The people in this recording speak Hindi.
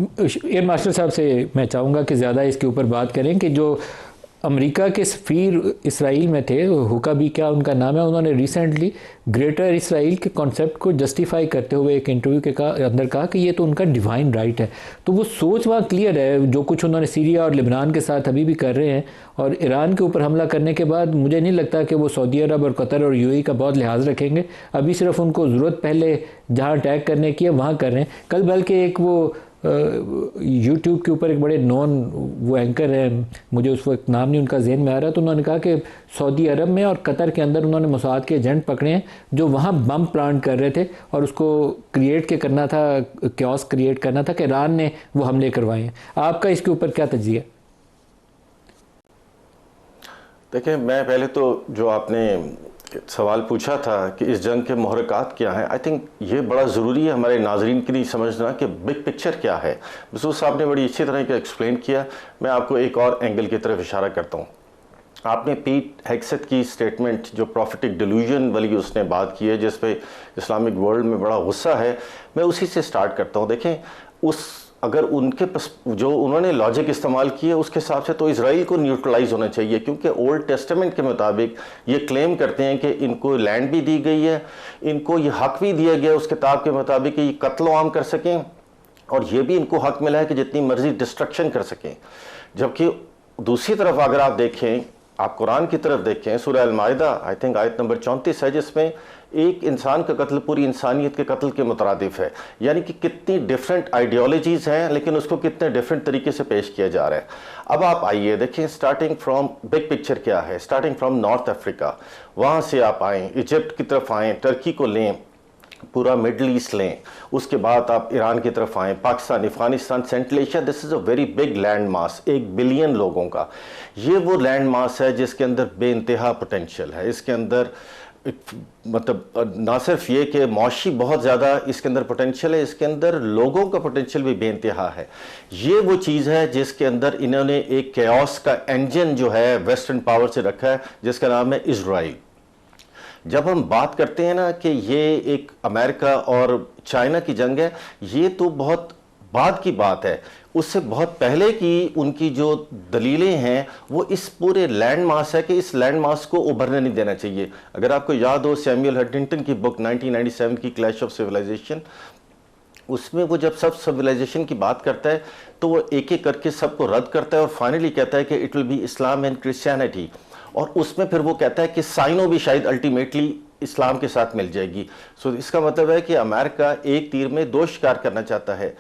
एयर मार्शल साहब से मैं चाहूँगा कि ज़्यादा इसके ऊपर बात करें कि जो अमेरिका के सफ़ीर इसराइल में थे, हुकाबी क्या उनका नाम है, उन्होंने रिसेंटली ग्रेटर इसराइल के कॉन्सेप्ट को जस्टिफाई करते हुए एक इंटरव्यू के अंदर कहा कि ये तो उनका डिवाइन राइट है। तो वो सोच वहाँ क्लियर है, जो कुछ उन्होंने सीरिया और लेबनान के साथ अभी भी कर रहे हैं और ईरान के ऊपर हमला करने के बाद मुझे नहीं लगता कि वो सऊदी अरब और कतर और यूएई का बहुत लिहाज रखेंगे। अभी सिर्फ उनको ज़रूरत पहले जहाँ अटैक करने की है वहाँ कर रहे हैं। कल बल्कि एक वो यूट्यूब के ऊपर एक बड़े नॉन वो एंकर हैं, मुझे उस वक्त नाम नहीं उनका जहन में आ रहा, तो उन्होंने कहा कि सऊदी अरब में और कतर के अंदर उन्होंने मोसाद के एजेंट पकड़े हैं जो वहाँ बम प्लांट कर रहे थे और उसको क्रिएट के करना था, क्योस क्रिएट करना था कि ईरान ने वो हमले करवाए हैं। आपका इसके ऊपर क्या तजिया? देखिए, मैं पहले तो जो आपने सवाल पूछा था कि इस जंग के मुहर्रिकात क्या हैं, आई थिंक ये बड़ा ज़रूरी है हमारे नाजरीन के लिए समझना कि बिग पिक्चर क्या है। मसूद साहब ने बड़ी अच्छी तरह का एक्सप्लेन किया। मैं आपको एक और एंगल की तरफ इशारा करता हूँ। आपने पीट हेग्सेथ की स्टेटमेंट जो प्रॉफिटिक डिल्यूजन वाली उसने बात की है, जिस पे इस्लामिक वर्ल्ड में बड़ा गुस्सा है, मैं उसी से स्टार्ट करता हूँ। देखें, अगर उनके जो उन्होंने लॉजिक इस्तेमाल किए उसके हिसाब से तो इजराइल को न्यूट्रलाइज होना चाहिए, क्योंकि ओल्ड टेस्टामेंट के मुताबिक ये क्लेम करते हैं कि इनको लैंड भी दी गई है, इनको ये हक भी दिया गया उस किताब के मुताबिक कि ये कत्ल आम कर सकें, और ये भी इनको हक मिला है कि जितनी मर्जी डिस्ट्रक्शन कर सकें। जबकि दूसरी तरफ अगर आप देखें, आप कुरान की तरफ देखें, सूरह अल-माइदा आई थिंक आयत नंबर 34 है, जिसमें एक इंसान का कत्ल पूरी इंसानियत के कत्ल के मुतरादिफ है। यानी कि कितनी डिफरेंट आइडियोलॉजीज हैं, लेकिन उसको कितने डिफरेंट तरीके से पेश किया जा रहा है। अब आप आइए देखें, स्टार्टिंग फ्रॉम बिग पिक्चर क्या है, स्टार्टिंग फ्रॉम नॉर्थ अफ्रीका, वहाँ से आप आएँ इजिप्ट की तरफ आएँ, टर्की को लें, पूरा मिडल ईस्ट लें, उसके बाद आप ईरान की तरफ आएँ, Pakistan, Afghanistan, central Asia, this is a very big land mass, 1 billion लोगों का ये वो लैंड मास है जिसके अंदर बेइंतहा पोटेंशियल है। इसके अंदर मतलब ना सिर्फ ये कि मौशी बहुत ज़्यादा इसके अंदर पोटेंशियल है, इसके अंदर लोगों का पोटेंशियल भी बेइंतहा है। ये वो चीज़ है जिसके अंदर इन्होंने एक कैओस का इंजन जो है वेस्टर्न पावर से रखा है, जिसका नाम है इजराइल। जब हम बात करते हैं ना कि ये एक अमेरिका और चाइना की जंग है, ये तो बहुत बाद की बात है। उससे बहुत पहले की उनकी जो दलीलें हैं वो इस पूरे लैंड मास है कि इस लैंड मास को उभरने नहीं देना चाहिए। अगर आपको याद हो सैमुअल हंटिंगटन की बुक 1997 की क्लैश ऑफ सिविलाइजेशन, उसमें वो जब सब सिविलाइजेशन की बात करता है तो वो एक एक करके सबको रद्द करता है और फाइनली कहता है कि it will be Islam and Christianity, और उसमें फिर वो कहता है कि साइनो भी शायद अल्टीमेटली इस्लाम के साथ मिल जाएगी। सो इसका मतलब है कि अमेरिका एक तीर में दो शिकार करना चाहता है।